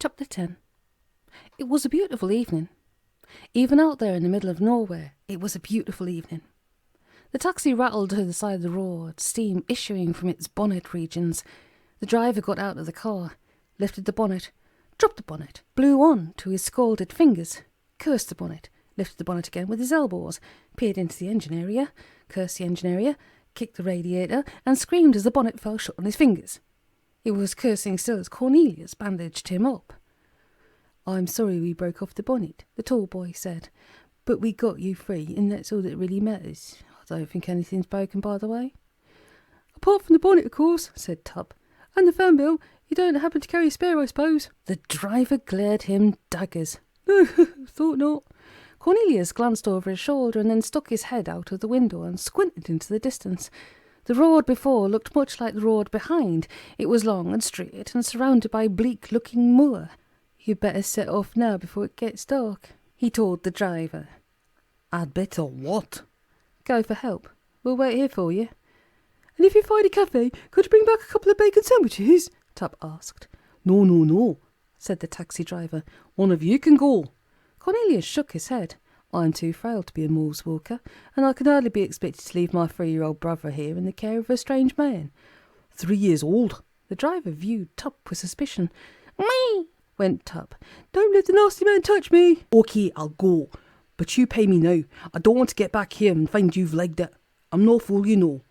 Chapter 10. It was a beautiful evening. Even out there in the middle of nowhere, it was a beautiful evening. The taxi rattled to the side of the road, steam issuing from its bonnet regions. The driver got out of the car, lifted the bonnet, dropped the bonnet, blew on to his scalded fingers, cursed the bonnet, lifted the bonnet again with his elbows, peered into the engine area, cursed the engine area, kicked the radiator, and screamed as the bonnet fell shut on his fingers. He was cursing still as Cornelius bandaged him up. "I'm sorry we broke off the bonnet," the tall boy said, "but we got you free, and that's all that really matters. I don't think anything's broken, by the way." "Apart from the bonnet, of course," said Tuppe. "And the fan bill. You don't happen to carry a spare, I suppose?" The driver glared him daggers. "No, thought not." Cornelius glanced over his shoulder and then stuck his head out of the window and squinted into the distance. The road before looked much like the road behind. It was long and straight and surrounded by bleak-looking moor. "You'd better set off now before it gets dark," he told the driver. "I'd better what?" "Go for help. We'll wait here for you." "And if you find a cafe, could you bring back a couple of bacon sandwiches?" Tuppe asked. No, said the taxi driver. "One of you can go." Cornelius shook his head. "I'm too frail to be a moors walker, and I can hardly be expected to leave my 3-year-old brother here in the care of a strange man." 3 years old? The driver viewed Tuppe with suspicion. "Me!" went Tuppe. "Don't let the nasty man touch me." "OK, I'll go. But you pay me now. I don't want to get back here and find you've legged it. I'm no fool, you know."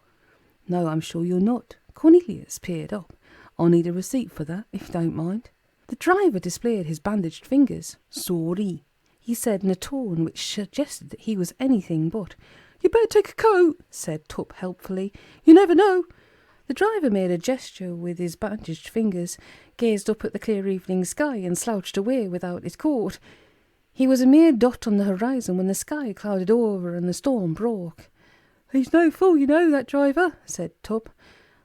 "No, I'm sure you're not." Cornelius peered up. "I'll need a receipt for that, if you don't mind." The driver displayed his bandaged fingers. "Sorry," he said in a tone which suggested that he was anything but. "You better take a coat," said Tuppe helpfully. "You never know." The driver made a gesture with his bandaged fingers, gazed up at the clear evening sky and slouched away without his coat. He was a mere dot on the horizon when the sky clouded over and the storm broke. "He's no fool, you know, that driver," said Tuppe.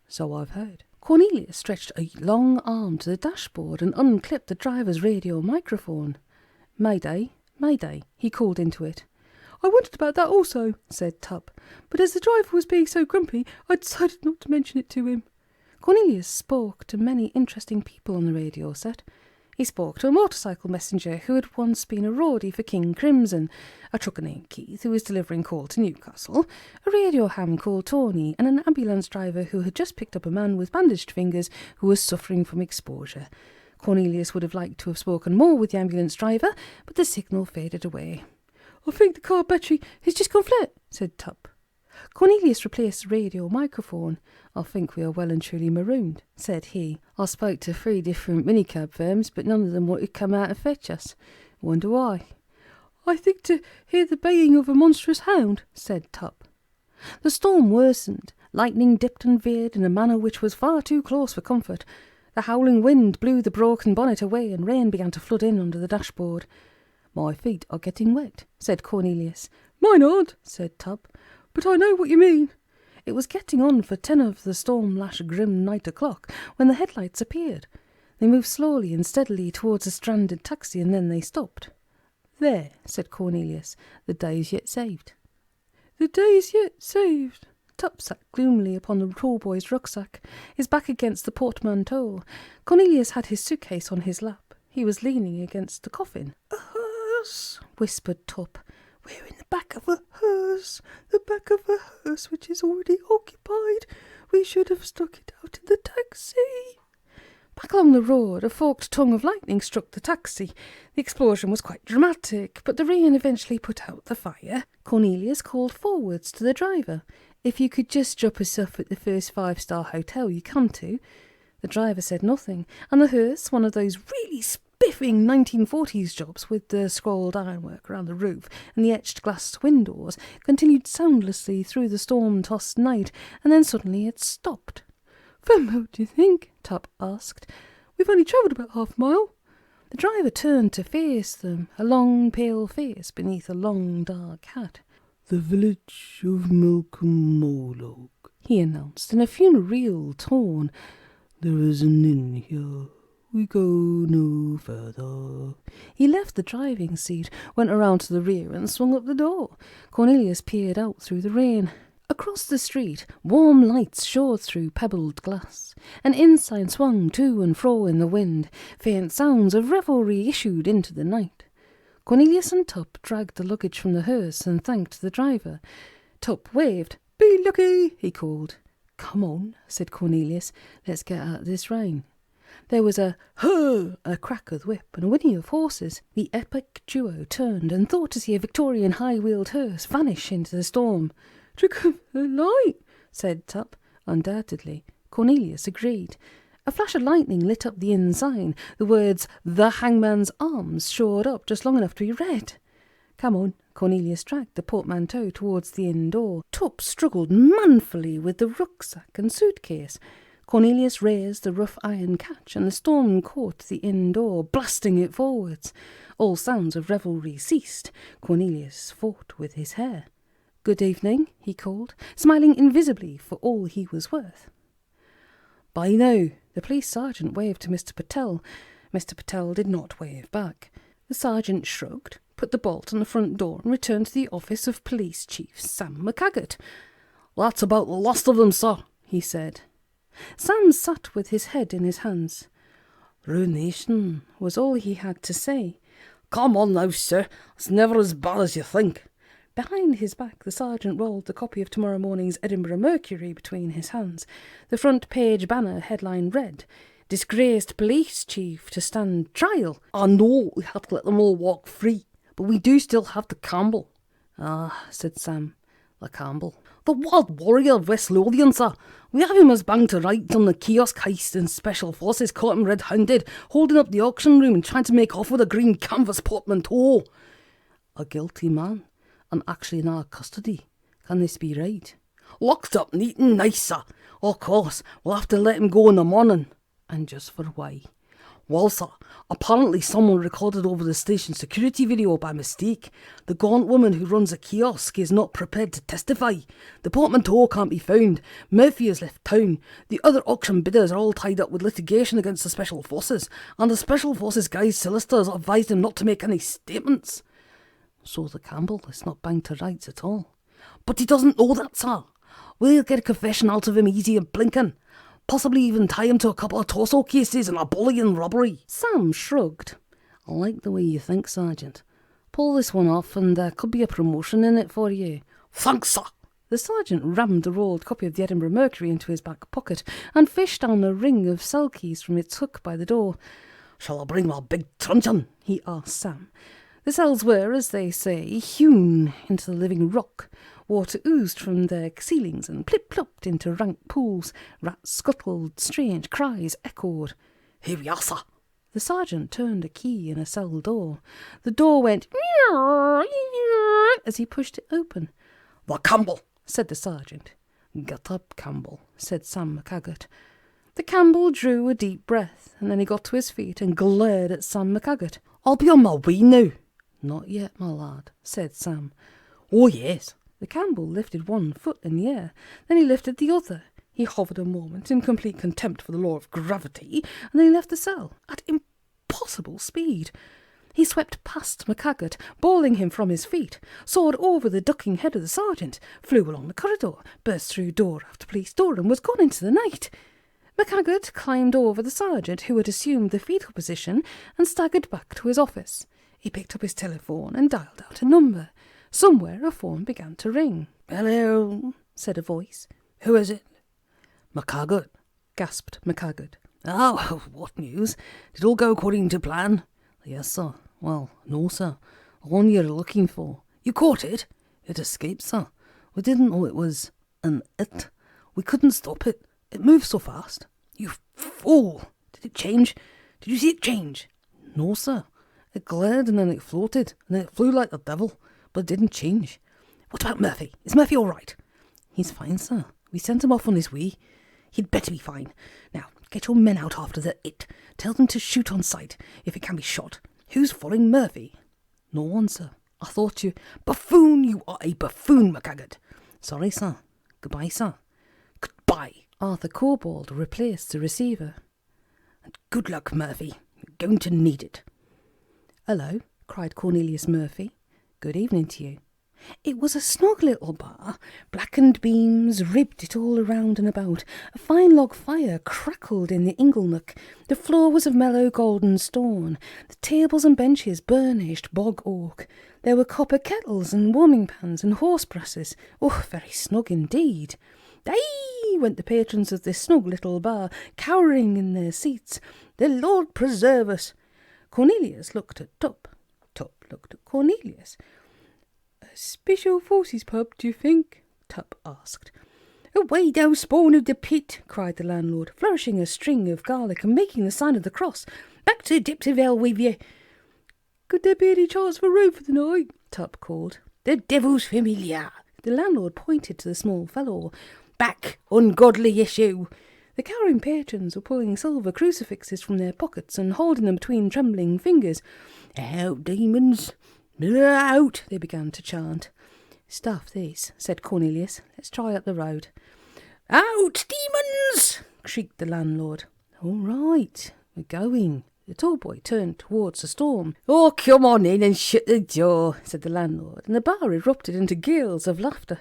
"So I've heard." Cornelius stretched a long arm to the dashboard and unclipped the driver's radio microphone. "Mayday, mayday," he called into it. "I wondered about that also," said Tuppe, "but as the driver was being so grumpy, I decided not to mention it to him." Cornelius spoke to many interesting people on the radio set. He spoke to a motorcycle messenger who had once been a roadie for King Crimson, a trucker named Keith who was delivering coal to Newcastle, a radio ham called Tony, and an ambulance driver who had just picked up a man with bandaged fingers who was suffering from exposure. Cornelius would have liked to have spoken more with the ambulance driver, but the signal faded away. "I think the car battery has just gone flat," said Tuppe. Cornelius replaced the radio microphone. "I think we are well and truly marooned," said he. "I spoke to 3 different minicab firms, but none of them wanted to come out and fetch us. Wonder why." "I think to hear the baying of a monstrous hound," said Tuppe. The storm worsened. Lightning dipped and veered in a manner which was far too close for comfort. The howling wind blew the broken bonnet away and rain began to flood in under the dashboard. "My feet are getting wet," said Cornelius. "Mine aren't," said Tuppe, "but I know what you mean." It was getting on for 10 of the storm-lashed grim night o'clock when the headlights appeared. They moved slowly and steadily towards a stranded taxi and then they stopped. "There," said Cornelius, "the day is yet saved." "The day is yet saved." Tuppe sat gloomily upon the tall boy's rucksack, his back against the portmanteau. Cornelius had his suitcase on his lap. He was leaning against the coffin. "A hearse," whispered Tuppe. "We're in the back of a hearse, the back of a hearse which is already occupied. We should have stuck it out in the taxi." Back along the road, a forked tongue of lightning struck the taxi. The explosion was quite dramatic, but the rain eventually put out the fire. Cornelius called forwards to the driver. "If you could just drop us off at the first 5-star hotel you come to." The driver said nothing, and the hearse, one of those really spiffing 1940s jobs with the scrolled ironwork around the roof and the etched glass windows, continued soundlessly through the storm-tossed night, and then suddenly it stopped. "Femmo, do you think?" Tuppe asked. "We've only travelled about half a mile." The driver turned to face them, a long, pale face beneath a long, dark hat. "The village of Milcomolog," he announced in a funereal tone. "There is an inn here. We go no further." He left the driving seat, went around to the rear and swung up the door. Cornelius peered out through the rain. Across the street, warm lights shone through pebbled glass. An ensign swung to and fro in the wind. Faint sounds of revelry issued into the night. Cornelius and Tuppe dragged the luggage from the hearse and thanked the driver. Tuppe waved. "Be lucky," he called. "Come on," said Cornelius. "Let's get out of this rain." There was a "huh," a crack of the whip, and a whinny of horses. The epic duo turned and thought to see a Victorian high-wheeled hearse vanish into the storm. "Trick of the light," said Tuppe. "Undoubtedly." Cornelius agreed. A flash of lightning lit up the inn sign. The words "The Hangman's Arms" showed up just long enough to be read. "Come on." Cornelius dragged the portmanteau towards the inn door. Tuppe struggled manfully with the rucksack and suitcase. Cornelius raised the rough iron catch, and the storm caught the inn door, blasting it forwards. All sounds of revelry ceased. Cornelius fought with his hair. "Good evening," he called, smiling invisibly for all he was worth. "By now," the police sergeant waved to Mr. Patel. Mr. Patel did not wave back. The sergeant shrugged, put the bolt on the front door, and returned to the office of Police Chief Sam McTaggart. "That's about the last of them, sir," he said. Sam sat with his head in his hands. "Ruination," was all he had to say. "Come on now, sir. It's never as bad as you think." Behind his back, the sergeant rolled the copy of tomorrow morning's Edinburgh Mercury between his hands. The front page banner headline read, "Disgraced police chief to stand trial." "I know we have to let them all walk free, but we do still have the Campbell." "Ah," said Sam, "the Campbell." "The wild warrior of West Lothian, sir. We have him as banged to rights on the kiosk heist, and Special Forces caught him red-handed, holding up the auction room and trying to make off with a green canvas portmanteau." "A guilty man, and actually in our custody. Can this be right?" "Locked up neat and nice, sir. Of course, we'll have to let him go in the morning." "And just for why?" "Well, sir, apparently someone recorded over the station security video by mistake. The gaunt woman who runs the kiosk is not prepared to testify. The portmanteau can't be found. Murphy has left town. The other auction bidders are all tied up with litigation against the Special Forces, and the Special Forces guy's solicitors advised him not to make any statements." "So the Campbell is not banged to rights at all?" "But he doesn't know that, sir. We'll get a confession out of him easy and blinking. Possibly even tie him to a couple of torso cases and a bullying robbery." Sam shrugged. "I like the way you think, Sergeant. Pull this one off and there could be a promotion in it for you." "Thanks, sir." The sergeant rammed the rolled copy of the Edinburgh Mercury into his back pocket and fished down a ring of cell keys from its hook by the door. "Shall I bring my big truncheon?" he asked Sam. The cells were, as they say, hewn into the living rock. Water oozed from their ceilings and plip-plopped into rank pools. Rats scuttled, strange cries echoed. "Here we are, sir." The sergeant turned a key in a cell door. The door went as he pushed it open. "The Campbell," said the sergeant. "Get up, Campbell," said Sam McTaggart. The Campbell drew a deep breath, and then he got to his feet and glared at Sam McTaggart. "I'll be on my way now." "Not yet, my lad," said Sam. "Oh, yes." The Campbell lifted one foot in the air, then he lifted the other. He hovered a moment in complete contempt for the law of gravity, and then he left the cell at impossible speed. He swept past McTaggart, bowling him from his feet, soared over the ducking head of the sergeant, flew along the corridor, burst through door after police door, and was gone into the night. McTaggart climbed over the sergeant, who had assumed the fetal position, and staggered back to his office. He picked up his telephone and dialed out a number. Somewhere a phone began to ring. "Hello," said a voice. "Who is it?" "McTaggart," gasped McTaggart. "Oh, what news? Did it all go according to plan?" "Yes, sir." "Well, no, sir. The one you're looking for." "You caught it?" "It escaped, sir. We didn't know it was an it. We couldn't stop it. It moved so fast." "You fool! Did it change? Did you see it change?" "No, sir. It glared and then it floated, and then it flew like the devil, but it didn't change." "What about Murphy? Is Murphy all right?" "He's fine, sir. We sent him off on his way." "He'd better be fine. Now, get your men out after the it. Tell them to shoot on sight, if it can be shot. Who's following Murphy?" "No one, sir. I thought you—" "Buffoon! You are a buffoon, McTaggart." "Sorry, sir. Goodbye, sir." "Goodbye." Arthur Kobold replaced the receiver. "And good luck, Murphy. You're going to need it." "Hello," cried Cornelius Murphy. "Good evening to you." It was a snug little bar. Blackened beams ribbed it all around and about. A fine log fire crackled in the ingle-nook. The floor was of mellow golden stone. The tables and benches burnished bog oak. There were copper kettles and warming pans and horse brasses. Oh, very snug indeed. "Aye!" went the patrons of this snug little bar, cowering in their seats. "The Lord preserve us!" Cornelius looked at Tuppe. Tuppe looked at Cornelius. "A special forces pub, do you think?" Tuppe asked. "Away, thou spawn of the pit!" cried the landlord, flourishing a string of garlic and making the sign of the cross. "Back to the depths of hell with ye!" "Could there be any chance for room for the night?" Tuppe called. "The devil's familiar!" The landlord pointed to the small fellow. "Back, ungodly issue!" The cowering patrons were pulling silver crucifixes from their pockets and holding them between trembling fingers. "Out, demons! Out!" they began to chant. "Stuff this," said Cornelius. "Let's try up the road." "Out, demons!" shrieked the landlord. "All right, we're going." The tall boy turned towards the storm. "Oh, come on in and shut the door," said the landlord, and the bar erupted into gales of laughter.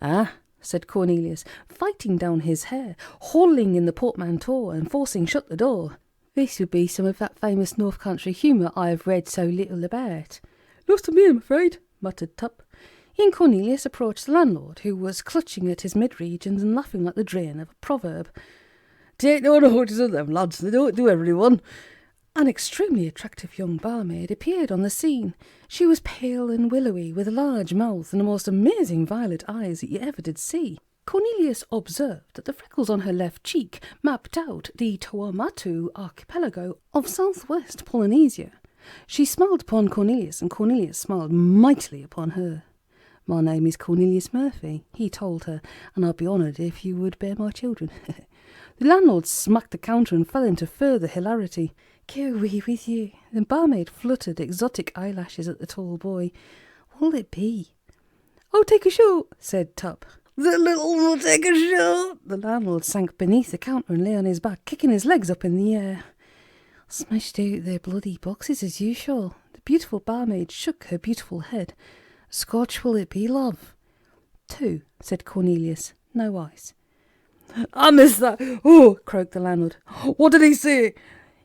"Ah," said Cornelius, fighting down his hair, hauling in the portmanteau and forcing shut the door. "This would be some of that famous North Country humour I have read so little about." "Lost to me, I'm afraid," muttered Tuppe. He and Cornelius approached the landlord, who was clutching at his mid-regions and laughing like the drain of a proverb. "Take no notice of them, lads, they don't do everyone." An extremely attractive young barmaid appeared on the scene. She was pale and willowy, with a large mouth and the most amazing violet eyes that you ever did see. Cornelius observed that the freckles on her left cheek mapped out the Tuamotu archipelago of southwest Polynesia. She smiled upon Cornelius, and Cornelius smiled mightily upon her. "My name is Cornelius Murphy," he told her, "and I'd be honoured if you would bear my children." The landlord smacked the counter and fell into further hilarity. "Go away with you." The barmaid fluttered exotic eyelashes at the tall boy. "What'll it be?" "I'll take a shot," said Tuppe. "The little will take a shot." The landlord sank beneath the counter and lay on his back, kicking his legs up in the air. "Smashed out their bloody boxes as usual." The beautiful barmaid shook her beautiful head. "Scotch will it be, love?" "Two," said Cornelius. "No ice." "I missed that. Oh," croaked the landlord. "What did he say?"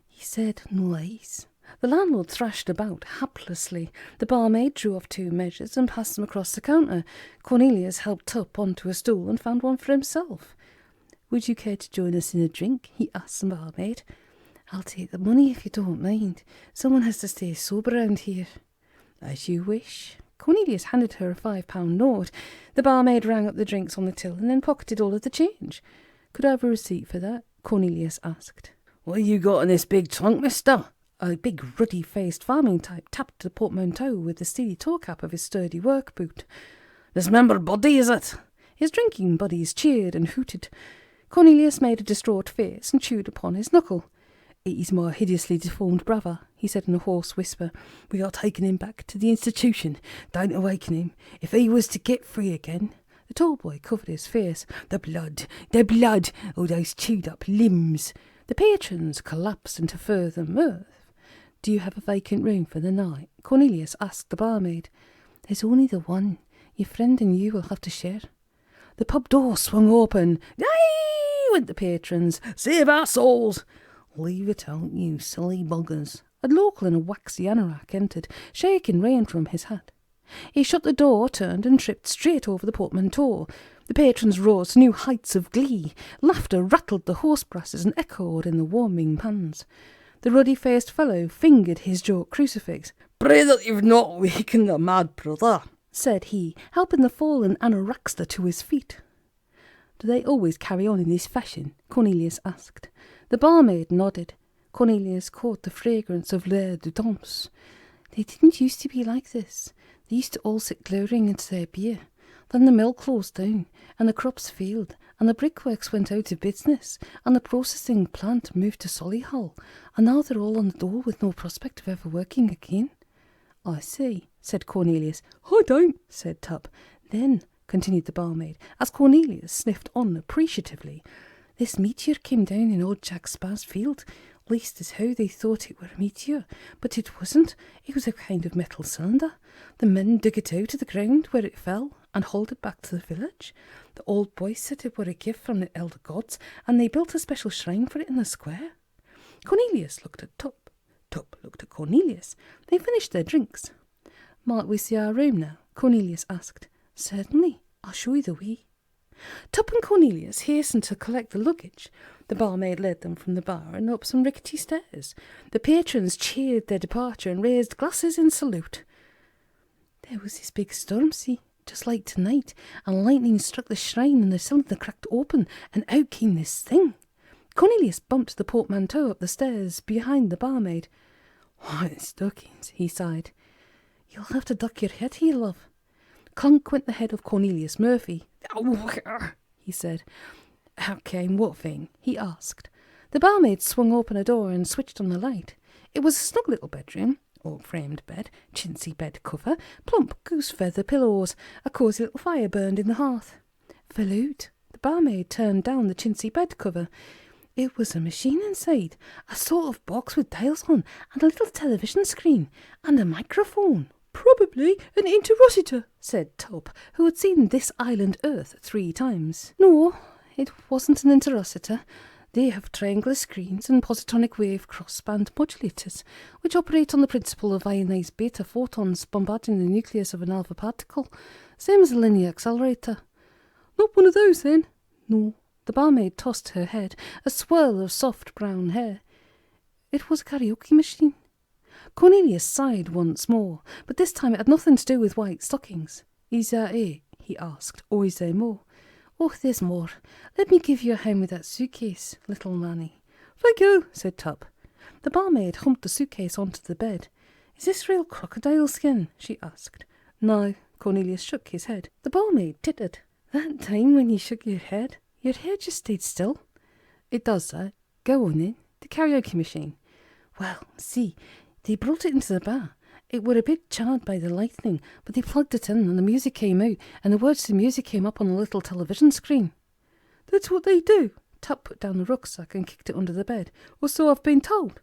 "He said no ice." The landlord thrashed about haplessly. The barmaid drew off 2 measures and passed them across the counter. Cornelius helped Tuppe onto a stool and found one for himself. "Would you care to join us in a drink?" he asked the barmaid. "I'll take the money if you don't mind. Someone has to stay sober round here." "As you wish." Cornelius handed her a £5 note. The barmaid rang up the drinks on the till and then pocketed all of the change. "Could I have a receipt for that?" Cornelius asked. "What you got in this big trunk, mister?" A big ruddy-faced farming type tapped the portmanteau with the steely toe-cap of his sturdy work boot. "Dismembered body, is it?" His drinking buddies cheered and hooted. Cornelius made a distraught face and chewed upon his knuckle. "It is my hideously deformed brother," he said in a hoarse whisper. "We are taking him back to the institution. Don't awaken him. If he was to get free again—" The tall boy covered his face. The blood! Oh, those chewed-up limbs!" The patrons collapsed into further mirth. "Do you have a vacant room for the night?" Cornelius asked the barmaid. "There's only the one. Your friend and you will have to share." The pub door swung open. "Aye!" went the patrons. "Save our souls!" "Leave it out, you silly buggers." A local in a waxy anorak entered, shaking rain from his hat. He shut the door, turned, and tripped straight over the portmanteau. The patrons rose to new heights of glee. Laughter rattled the horse brasses and echoed in the warming pans. The ruddy-faced fellow fingered his joke crucifix. "Pray that you've not wakened the mad brother," said he, helping the fallen anorakster to his feet. "Do they always carry on in this fashion?" Cornelius asked. The barmaid nodded. Cornelius caught the fragrance of l'air du temps. "They didn't used to be like this. They used to all sit glaring into their beer. Then the mill closed down, and the crops failed, and the brickworks went out of business, and the processing plant moved to Solihull, and now they're all on the dole with no prospect of ever working again." "I see," said Cornelius. "I don't," said Tuppe. "Then," continued the barmaid, as Cornelius sniffed on appreciatively, "this meteor came down in old Jack Sparr's field. At least is how they thought it were a meteor, but it wasn't. It was a kind of metal cylinder. The men dug it out of the ground where it fell and hauled it back to the village. The old boys said it were a gift from the elder gods, and they built a special shrine for it in the square. Cornelius looked at Tuppe. Tuppe looked at Cornelius. They finished their drinks. Might we see our room now? Cornelius asked. Certainly. I'll show you the way. Tuppe and Cornelius hastened to collect the luggage. The barmaid led them from the bar and up some rickety stairs. The patrons cheered their departure and raised glasses in salute. There was this big storm, see, just like tonight, and lightning struck the shrine and the cylinder cracked open, and out came this thing. Cornelius bumped the portmanteau up the stairs behind the barmaid. White stockings, he sighed. You'll have to duck your head here, love. Clunk went the head of Cornelius Murphy. He said. How came what thing? He asked. The barmaid swung open a door and switched on the light. It was a snug little bedroom, oak-framed bed, chintzy bed cover, plump goose-feather pillows. A cosy little fire burned in the hearth. Velout. The barmaid turned down the chintzy bed cover. It was a machine inside, a sort of box with dials on, and a little television screen, and a microphone. Probably an interrocitor, said Tuppe, who had seen This Island Earth 3 times. No, it wasn't an interrocitor. They have triangular screens and positonic wave crossband modulators, which operate on the principle of ionized beta photons bombarding the nucleus of an alpha particle, same as a linear accelerator. Not one of those, then? No. The barmaid tossed her head, a swirl of soft brown hair. It was a karaoke machine. Cornelius sighed once more, but this time it had nothing to do with white stockings. Is there a? He asked, or is there more? Oh, there's more. Let me give you a hand with that suitcase, little Nanny. Thank you, said Tuppe. The barmaid humped the suitcase onto the bed. Is this real crocodile skin? She asked. No, Cornelius shook his head. The barmaid tittered. That time when you shook your head, your hair just stayed still. It does that. Go on then. The karaoke machine. Well, see, they brought it into the bar. It were a bit charred by the lightning, but they plugged it in and the music came out, and the words to the music came up on a little television screen. That's what they do. Tuppe put down the rucksack and kicked it under the bed. Or so I've been told.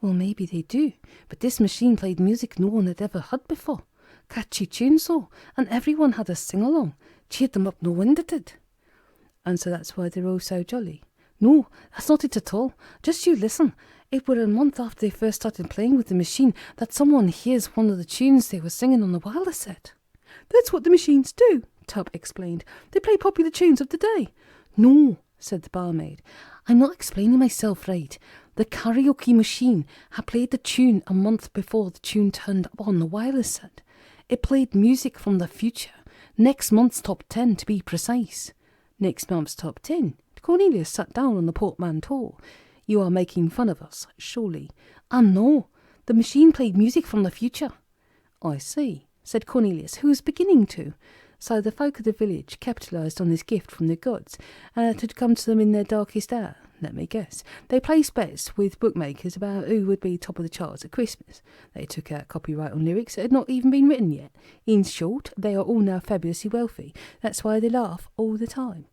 Well, maybe they do, but this machine played music no one had ever heard before. Catchy tune so, and everyone had a sing-along. Cheered them up no end it did. And so that's why they're all so jolly. No, that's not it at all. Just you listen. It were a month after they first started playing with the machine that someone hears one of the tunes they were singing on the wireless set. That's what the machines do, Tuppe explained. They play popular tunes of the day. No, said the barmaid. I'm not explaining myself right. The karaoke machine had played the tune a month before the tune turned up on the wireless set. It played music from the future. Next month's top 10 to be precise. Next month's top 10. Cornelius sat down on the portmanteau. You are making fun of us, surely. No, the machine played music from the future. I see, said Cornelius, who was beginning to. So the folk of the village capitalised on this gift from the gods, and it had come to them in their darkest hour. Let me guess. They placed bets with bookmakers about who would be top of the charts at Christmas. They took out copyright on lyrics that had not even been written yet. In short, they are all now fabulously wealthy. That's why they laugh all the time.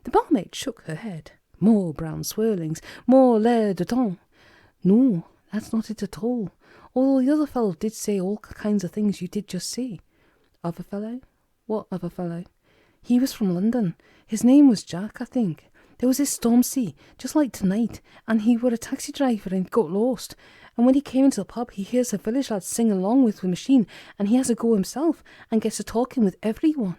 The barmaid shook her head. More brown swirlings, more l'air de temps. No, that's not it at all. Although the other fellow did say all kinds of things you did just see. Other fellow? What other fellow? He was from London. His name was Jack, I think. There was this storm sea, just like tonight, and he were a taxi driver and got lost. And when he came into the pub, he hears a village lad sing along with the machine, and he has a go himself, and gets to talking with everyone.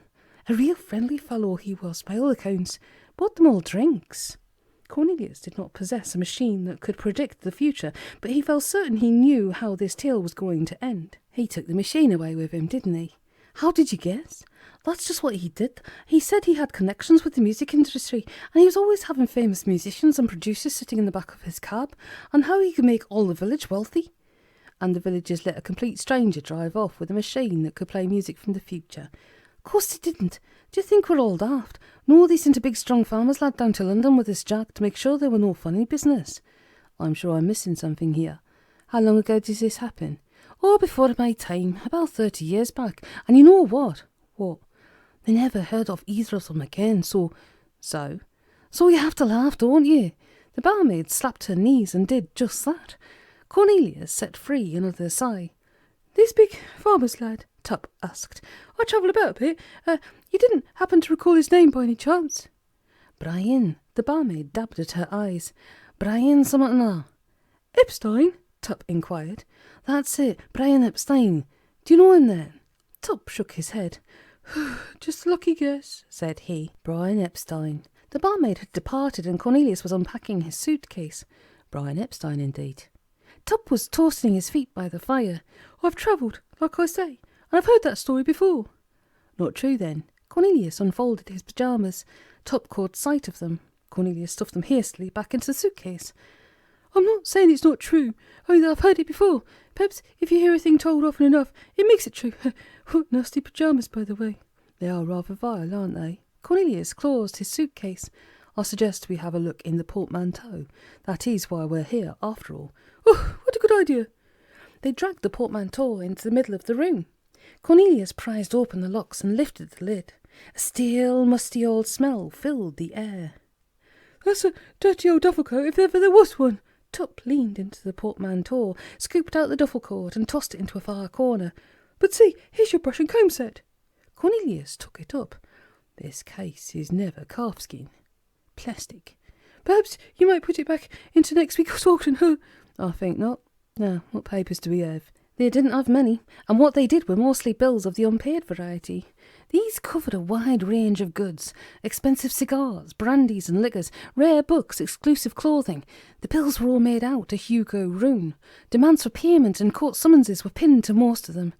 A real friendly fellow he was, by all accounts. Bought them all drinks. Cornelius did not possess a machine that could predict the future, but he felt certain he knew how this tale was going to end. He took the machine away with him, didn't he? How did you guess? That's just what he did. He said he had connections with the music industry, and he was always having famous musicians and producers sitting in the back of his cab, and how he could make all the village wealthy. And the villagers let a complete stranger drive off with a machine that could play music from the future. Of course they didn't. Do you think we're all daft? No, they sent a big strong farmer's lad down to London with this Jack to make sure there were no funny business. I'm sure I'm missing something here. How long ago did this happen? Oh, before my time, about 30 years back. And you know what? What? They never heard of either of them again, so you have to laugh, don't you? The barmaid slapped her knees and did just that. Cornelius set free another sigh. "This big farmer's lad?" Tuppe asked. "I travel about a bit. You didn't happen to recall his name by any chance?" "Brian." The barmaid dabbed at her eyes. "Brian something or?" "Epstein?" Tuppe inquired. "That's it, Brian Epstein. Do you know him then?" Tuppe shook his head. "Just a lucky guess," said he. Brian Epstein. The barmaid had departed and Cornelius was unpacking his suitcase. Brian Epstein, indeed. Tuppe was toasting his feet by the fire. "I've travelled, like I say, and I've heard that story before." "Not true, then." Cornelius unfolded his pyjamas. Tuppe caught sight of them. Cornelius stuffed them hastily back into the suitcase. "I'm not saying it's not true, only that I've heard it before. Perhaps if you hear a thing told often enough, it makes it true. What nasty pyjamas, by the way." "They are rather vile, aren't they?" Cornelius closed his suitcase. "I suggest we have a look in the portmanteau. That is why we're here, after all." "Oh, what a good idea." They dragged the portmanteau into the middle of the room. Cornelius prized open the locks and lifted the lid. A stale, musty old smell filled the air. "That's a dirty old duffel coat, if ever there was one." Tuppe leaned into the portmanteau, scooped out the duffel coat and tossed it into a far corner. "But see, here's your brush and comb set." Cornelius took it up. "This case is never calfskin. Plastic. Perhaps you might put it back into next week's auction, huh?" "I think not. Now, what papers do we have?" They didn't have many, and what they did were mostly bills of the unpaid variety. These covered a wide range of goods: expensive cigars, brandies and liquors, rare books, exclusive clothing. The bills were all made out to Hugo Rune. Demands for payment and court summonses were pinned to most of them.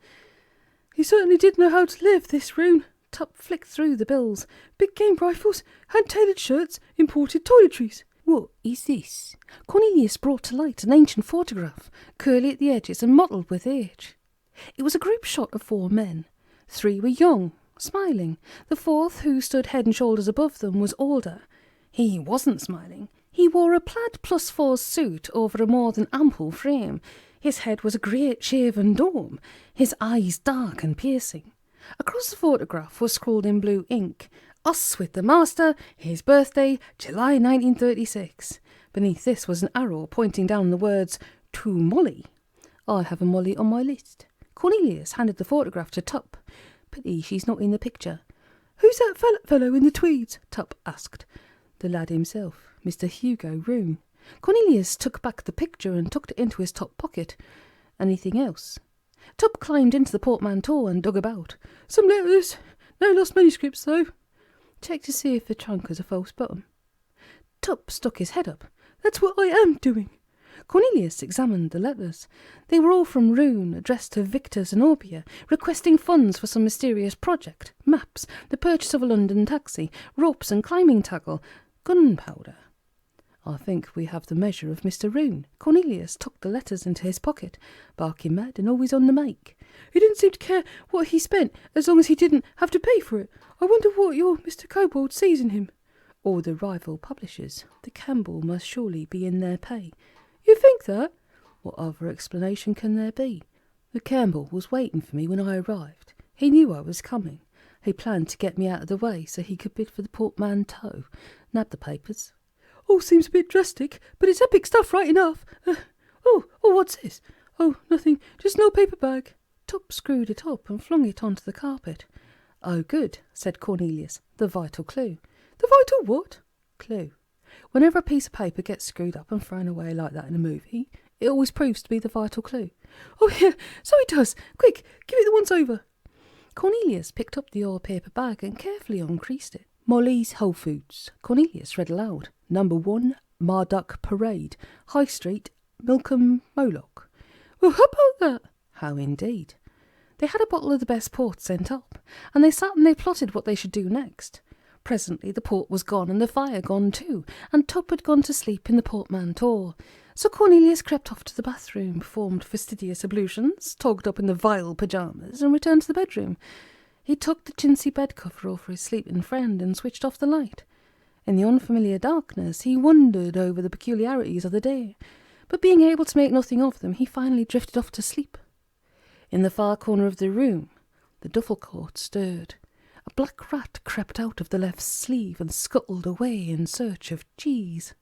"He certainly did know how to live, this Rune." Tuppe flicked through the bills. "Big game rifles, hand-tailored shirts, imported toiletries." "What is this?" Cornelius brought to light an ancient photograph, curly at the edges and mottled with age. It was a group shot of 4 men. 3 were young, smiling. The 4th, who stood head and shoulders above them, was older. He wasn't smiling. He wore a plaid +4 suit over a more than ample frame. His head was a great shaven dome, his eyes dark and piercing. Across the photograph was scrawled in blue ink, "Us with the Master, his birthday, July 1936. Beneath this was an arrow pointing down the words, "To Molly." "I have a Molly on my list." Cornelius handed the photograph to Tuppe. "Pity she's not in the picture." "Who's that fellow in the tweeds?" Tuppe asked. "The lad himself, Mr. Hugo Rune." Cornelius took back the picture and tucked it into his top pocket. "Anything else?" Tuppe climbed into the portmanteau and dug about. "Some letters. No lost manuscripts, though." "Check to see if the trunk has a false bottom." Tuppe stuck his head up. "That's what I am doing." Cornelius examined the letters. They were all from Rune, addressed to Victor Zenobia, requesting funds for some mysterious project, maps, the purchase of a London taxi, ropes and climbing tackle, gunpowder. "I think we have the measure of Mr. Rune." Cornelius tucked the letters into his pocket, barking mad and always on the make. "He didn't seem to care what he spent, as long as he didn't have to pay for it. I wonder what your Mr. Kobold sees in him." "Or the rival publishers. The Campbell must surely be in their pay." "You think that?" "What other explanation can there be? The Campbell was waiting for me when I arrived. He knew I was coming. He planned to get me out of the way so he could bid for the portmanteau. Nab the papers." "Oh, seems a bit drastic, but it's epic stuff, right enough. What's this? Oh, nothing, just an old paper bag." Tuppe screwed it up and flung it onto the carpet. "Oh, good," said Cornelius. "The vital clue." "The vital what?" "Clue. Whenever a piece of paper gets screwed up and thrown away like that in a movie, it always proves to be the vital clue." "Oh, yeah, so it does. Quick, give it the once-over." Cornelius picked up the old paper bag and carefully uncreased it. "Molly's Whole Foods." Cornelius read aloud. "Number 1, Marduk Parade, High Street, Milcombe, Moloch." "Well, how about that?" "How indeed." They had a bottle of the best port sent up, and they sat and they plotted what they should do next. Presently the port was gone and the fire gone too, and Tuppe had gone to sleep in the portmanteau. So Cornelius crept off to the bathroom, performed fastidious ablutions, togged up in the vile pyjamas, and returned to the bedroom. He tucked the chintzy bed cover over his sleeping friend and switched off the light. In the unfamiliar darkness he wondered over the peculiarities of the day, but being able to make nothing of them, he finally drifted off to sleep. In the far corner of the room, the duffel coat stirred. A black rat crept out of the left sleeve and scuttled away in search of cheese.